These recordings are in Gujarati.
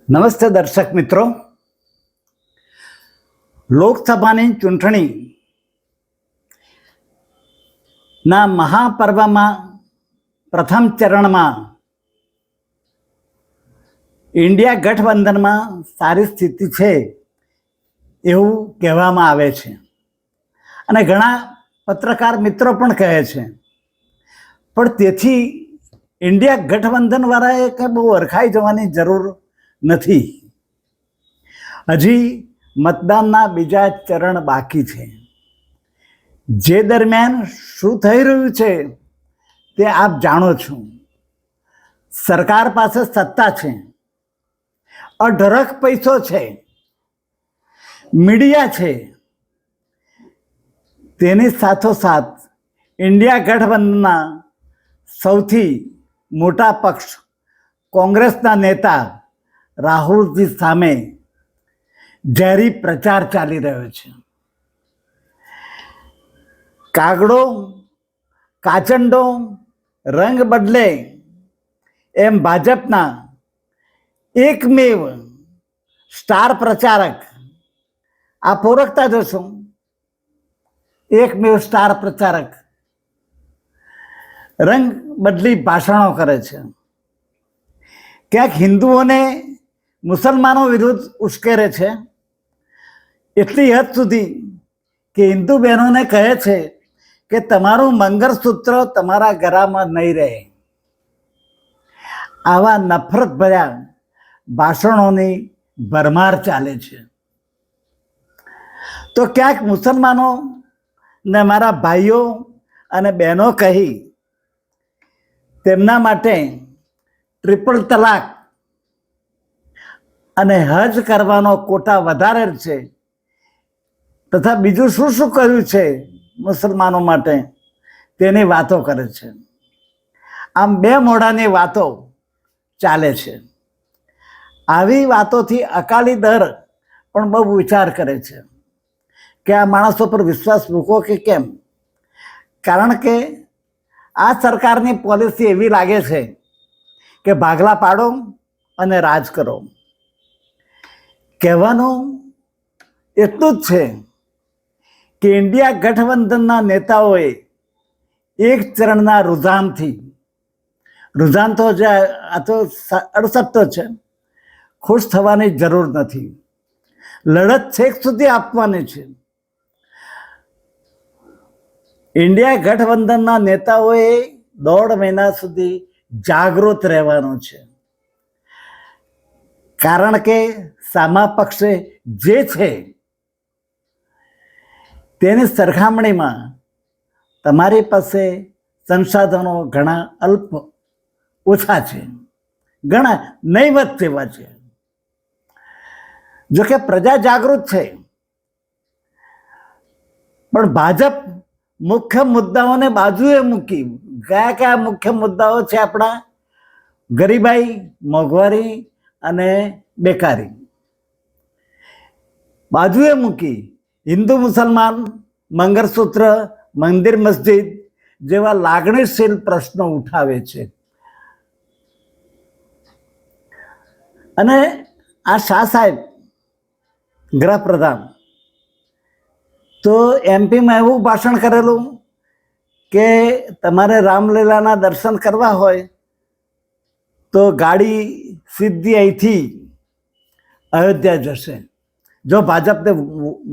નમસ્તે દર્શક મિત્રો. લોકસભાની ચૂંટણીના મહાપર્વમાં પ્રથમ ચરણમાં ઇન્ડિયા ગઠબંધનમાં સારી સ્થિતિ છે એવું કહેવામાં આવે છે અને ઘણા પત્રકાર મિત્રો પણ કહે છે. પણ તેથી ઇન્ડિયા ગઠબંધનવાળાએ કંઈ બહુ અરખાઈ જવાની જરૂર નથી. હજી મતદાનના બીજા ચરણ બાકી છે. જે દરમિયાન શું થઈ રહ્યું છે તે આપ જાણો છો. સરકાર પાસે સત્તા છે, અઢળક પૈસો છે, મીડિયા છે. તેની સાથોસાથ ઇન્ડિયા ગઠબંધનના સૌથી મોટા પક્ષ કોંગ્રેસના નેતા રાહુલજી સામે ઝેરી પ્રચાર ચાલી રહ્યો છે. કાગડો કાચંડો રંગ બદલે એમ ભાજપના એકમેવ સ્ટાર પ્રચારક, આ ઓળખતા જશો, એકમેવ સ્ટાર પ્રચારક રંગ બદલી ભાષણો કરે છે. ક્યાંક હિન્દુઓને મુસલમાનો વિરુદ્ધ ઉશ્કેરે છે, એટલી હદ સુધી કે હિન્દુ બહેનોને કહે છે કે તમારું મંગળસૂત્ર તમારા ગળામાં નહીં રહે. આવા નફરત ભર્યા ભાષણોની ભરમાર ચાલે છે. તો ક્યાંક મુસલમાનો ને મારા ભાઈઓ અને બહેનો કહી તેમના માટે ટ્રિપલ તલાક અને હજ કરવાનો કોટા વધારે છે, તથા બીજું શું શું કર્યું છે મુસલમાનો માટે તેની વાતો કરે છે. આમ બે મોઢાની વાતો ચાલે છે. આવી વાતોથી અકાલી દળ પણ બહુ વિચાર કરે છે કે આ માણસો પર વિશ્વાસ મૂકો કે કેમ. કારણ કે આ સરકારની પોલિસી એવી લાગે છે કે ભાગલા પાડો અને રાજ કરો. કહેવાનું એટલું જ છે કે ઇન્ડિયા ગઠબંધનના નેતાઓએ એક ચરણના રુઝાન તો જે આ તો 68 છે, ખુશ થવાની જરૂર નથી. લડત છેક સુધી આપવાની છે. ઇન્ડિયા ગઠબંધનના નેતાઓએ 1.5 મહિના સુધી જાગૃત રહેવાનું છે. કારણ કે સામા પક્ષે જે છે તેની સરખામણીમાં તમારી પાસે સંસાધનો ઘણા અલ્પ ઓછા છે, ઘણા નહીવત જેવા છે. જોકે પ્રજા જાગૃત છે, પણ ભાજપ મુખ્ય મુદ્દાઓને બાજુએ મૂકી, કયા મુખ્ય મુદ્દાઓ છે આપણા? ગરીબાઈ, મોંઘવારી અને બેકારી બાજુએ મૂકી હિન્દુ મુસલમાન, મંગળસૂત્ર, મંદિર મસ્જિદ જેવા લાગણીશીલ પ્રશ્નો ઉઠાવે છે. અને આ શાહ સાહેબ ગૃહપ્રધાન તો એમપીમાં એવું ભાષણ કરેલું કે તમારે રામલીલાના દર્શન કરવા હોય તો ગાડી સીધી અહીંથી અયોધ્યા જશે જો ભાજપને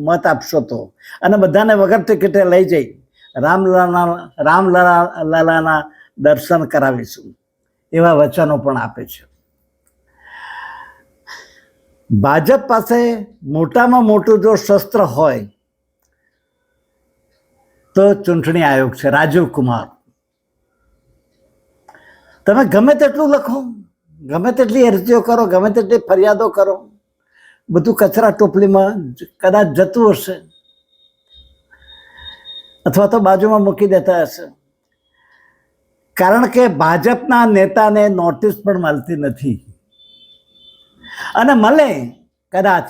મત આપશો તો, અને બધાને વગર ટિકિટે લઈ જઈ રામલલાના દર્શન કરાવીશું, એવા વચનો પણ આપે છે. ભાજપ પાસે મોટામાં મોટું જો શસ્ત્ર હોય તો ચૂંટણી આયોગ છે. રાજીવ કુમાર, તમે ગમે તેટલું લખો, ગમે તેટલી અરજીઓ કરો, ગમે તેટલી ફરિયાદો કરો, બધું કચરા ટોપલીમાં કદાચ જતું હશે અથવા તો બાજુમાં મૂકી દેતા હશે. કારણ કે ભાજપના નેતાને નોટિસ પણ મળતી નથી, અને મળે કદાચ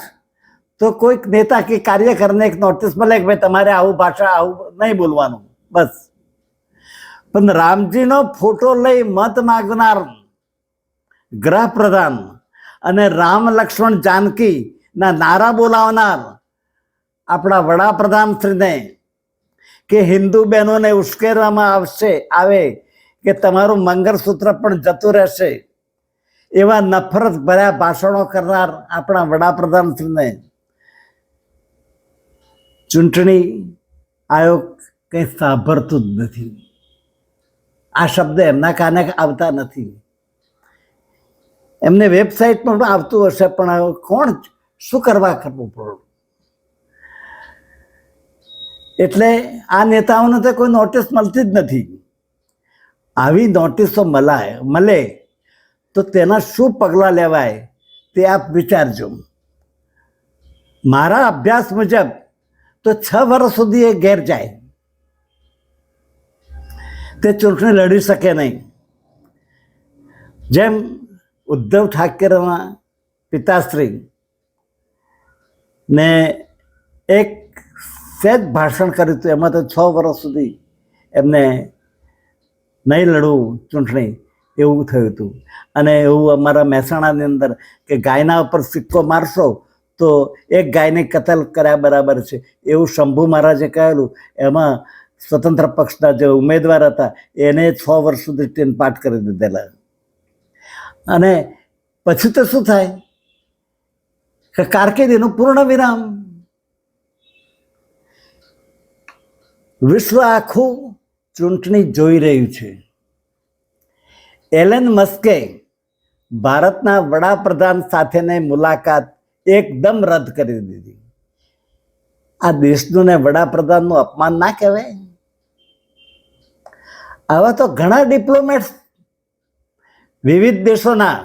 તો કોઈક નેતા કે કાર્યકરને એક નોટિસ મળે કે ભાઈ તમારે આવું ભાષા આવું નહીં બોલવાનું, બસ. પણ રામજીનો ફોટો લઈ મત માગનાર ગૃહપ્રધાન અને રામ લક્ષ્મણ જાનકીના નારા બોલાવનાર આપણા વડાપ્રધાનશ્રીને કે હિન્દુ બહેનોને ઉશ્કેરવામાં આવે કે તમારું મંગળસૂત્ર પણ જતું રહેશે, એવા નફરત ભર્યા ભાષણો કરનાર આપણા વડાપ્રધાનશ્રીને ચૂંટણી આયોગ કંઈ સાંભળતું જ નથી. આ શબ્દ એમના કાને આવતા નથી. એમને વેબસાઇટમાં પણ આવતું હશે, પણ કોણ શું કરવા કરવું પડે? એટલે આ નેતાઓને તો કોઈ નોટિસ મળતી જ નથી. આવી નોટિસો મળે તો તેના શું પગલાં લેવાય તે આપ વિચારજો. મારા અભ્યાસ મુજબ તો 6 વર્ષ સુધી એ ઘેર જાય, તે ચૂંટણી લડી શકે નહીં. જેમ ઉદ્ધવ ઠાકરેના પિતાશ્રી ને એક સહેજ ભાષણ કર્યું હતું, એમાં તો 6 વર્ષ સુધી એમને નહીં લડવું ચૂંટણી એવું થયું હતું. અને એવું અમારા મહેસાણાની અંદર કે ગાયના ઉપર સિક્કો મારશો તો એક ગાયને કતલ કર્યા બરાબર છે, એવું શંભુ મહારાજે કહેલું. એમાં સ્વતંત્ર પક્ષના જે ઉમેદવાર હતા એને 6 વર્ષ સુધી ટીન પાઠ કરી દીધેલા. અને પછી તો શું થાય કે કારકિર્દીનું પૂર્ણ વિરામ. વિશ્વ આખું ચૂંટણી જોઈ રહ્યું છે. એલન મસ્કે ભારતના વડાપ્રધાન સાથેની મુલાકાત એકદમ રદ કરી દીધી. આ દેશનું ને વડાપ્રધાનનું અપમાન ના કહેવાય? આવા તો ઘણા ડિપ્લોમેટ્સ વિવિધ દેશોના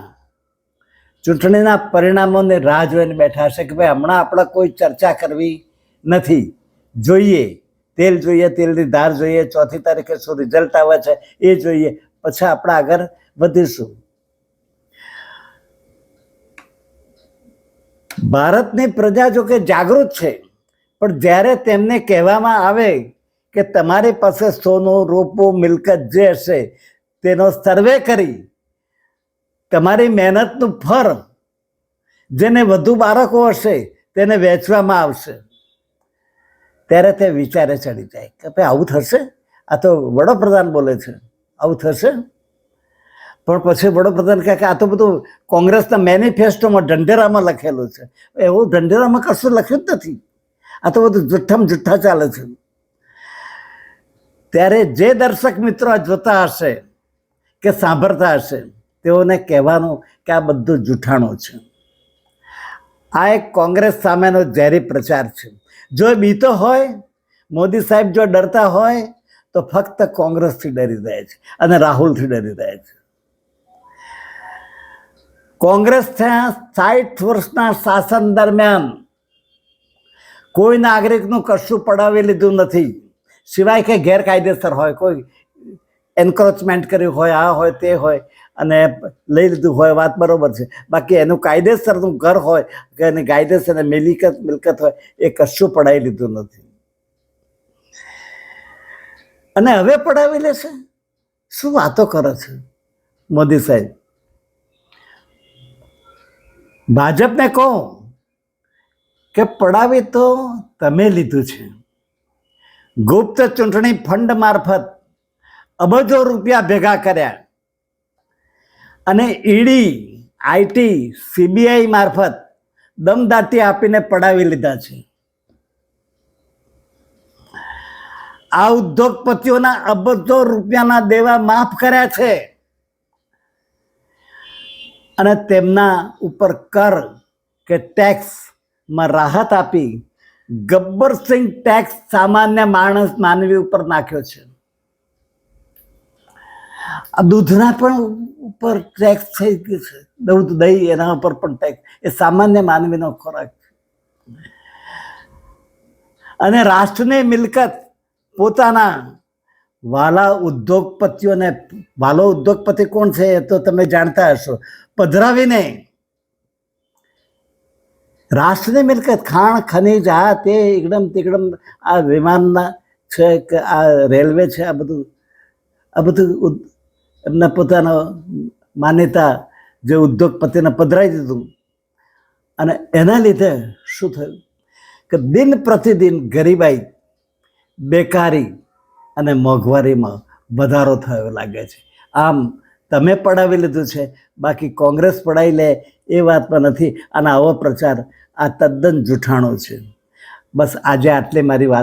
ચૂંટણીના પરિણામોની રાહ જોઈને બેઠા હશે કે ભાઈ હમણાં આપણે કોઈ ચર્ચા કરવી નથી, જોઈએ તેલ જોઈએ, તેલની ધાર જોઈએ, 4મી તારીખે શું રિઝલ્ટ આવે છે એ જોઈએ, પછી આપણે આગળ વધીશું. ભારતની પ્રજા જો કે જાગૃત છે, પણ જ્યારે તેમને કહેવામાં આવે કે તમારી પાસે સોનું, રૂપું, મિલકત જે હશે તેનો સર્વે કરી તમારી મહેનતનું ફળ, જેને વધુ બાળકો હશે તેને વહેંચવામાં આવશે, ત્યારે તે વિચારે ચડી જાય કે ભાઈ આવું થશે? આ તો વડાપ્રધાન બોલે છે, આવું થશે? પણ પછી વડાપ્રધાન કહે કે આ તો બધું કોંગ્રેસના મેનિફેસ્ટોમાં ઢંઢેરામાં લખેલું છે. એવું ઢંઢેરામાં કશું લખ્યું જ નથી, આ તો બધું જુઠ્ઠામાં જુઠ્ઠા ચાલે છે. ત્યારે જે દર્શક મિત્રો જોતા હશે કે સાંભળતા હશે તેઓને કહેવાનું કે આ બધું જૂઠાણું છે. આ એક કોંગ્રેસ સામેનો ઝેરી પ્રચાર છે. જો બીતો હોય, મોદી સાહેબ જો ડરતા હોય તો ફક્ત કોંગ્રેસથી ડરી જાય છે અને રાહુલથી ડરી જાય છે. કોંગ્રેસ 60 વર્ષના શાસન દરમિયાન કોઈ નાગરિકનું કશું પડાવી લીધું નથી, સિવાય કે ગેરકાયદેસર હોય, કોઈ એન્ક્રોચમેન્ટ કર્યું હોય, આ હોય તે હોય અને લઈ લીધું હોય, વાત બરોબર છે. બાકી એનું કાયદેસરનું ઘર હોય કે એની કાયદેસર મિલકત હોય એ કશું પડાવી લીધું નથી. અને હવે પડાવી લેશે? શું વાતો કરે છે મોદી સાહેબ? ભાજપને કહો કે પડાવી તો તમે લીધું છે. ગુપ્ત ચૂંટણી ફંડ મારફત અબજો રૂપિયા ભેગા કર્યા અને ઈડી, આઈટી, સીબીઆઈ મારફત દમદાટી આપીને પડાવી લીધા છે. આ ઉદ્યોગપતિઓના અબજો રૂપિયાના દેવા માફ કર્યા છે અને તેમના ઉપર કર કે ટેક્સમાં રાહત આપી ગબ્બરસિંહ ટેક્સ સામાન્ય માનવી ઉપર નાખ્યો છે. આ દૂધના પણ ઉપર ટેક્સ થઈ ગયો છે, દૂધ, દહીં, એના ઉપર પણ ટેક્સ. એ સામાન્ય માનવીનો ખોરાક છે. અને રાષ્ટ્રની મિલકત પોતાના વાલા ઉદ્યોગપતિઓને, વાલો ઉદ્યોગપતિ કોણ છે એ તો તમે જાણતા હશો, પધરાવીને રાષ્ટ્રની મિલકત, ખાણ, ખનીજ, આ તે એકદમ તેકદમ, આ વિમાનના છે કે આ રેલવે છે, આ બધું એમના પોતાનો માન્યતા જે ઉદ્યોગપતિને પધરાવી દીધું. અને એના લીધે શું થયું કે દિન પ્રતિદિન ગરીબાઈ, બેકારી અને મોંઘવારીમાં વધારો થયો લાગે છે. આમ તમે પડાવી લીધું છે, બાકી કોંગ્રેસ પડાવી લે એ વાતમાં નથી. અને આવો પ્રચાર આ તદ્દન જૂઠાણો છે. બસ આજે આટલી મારી વાત.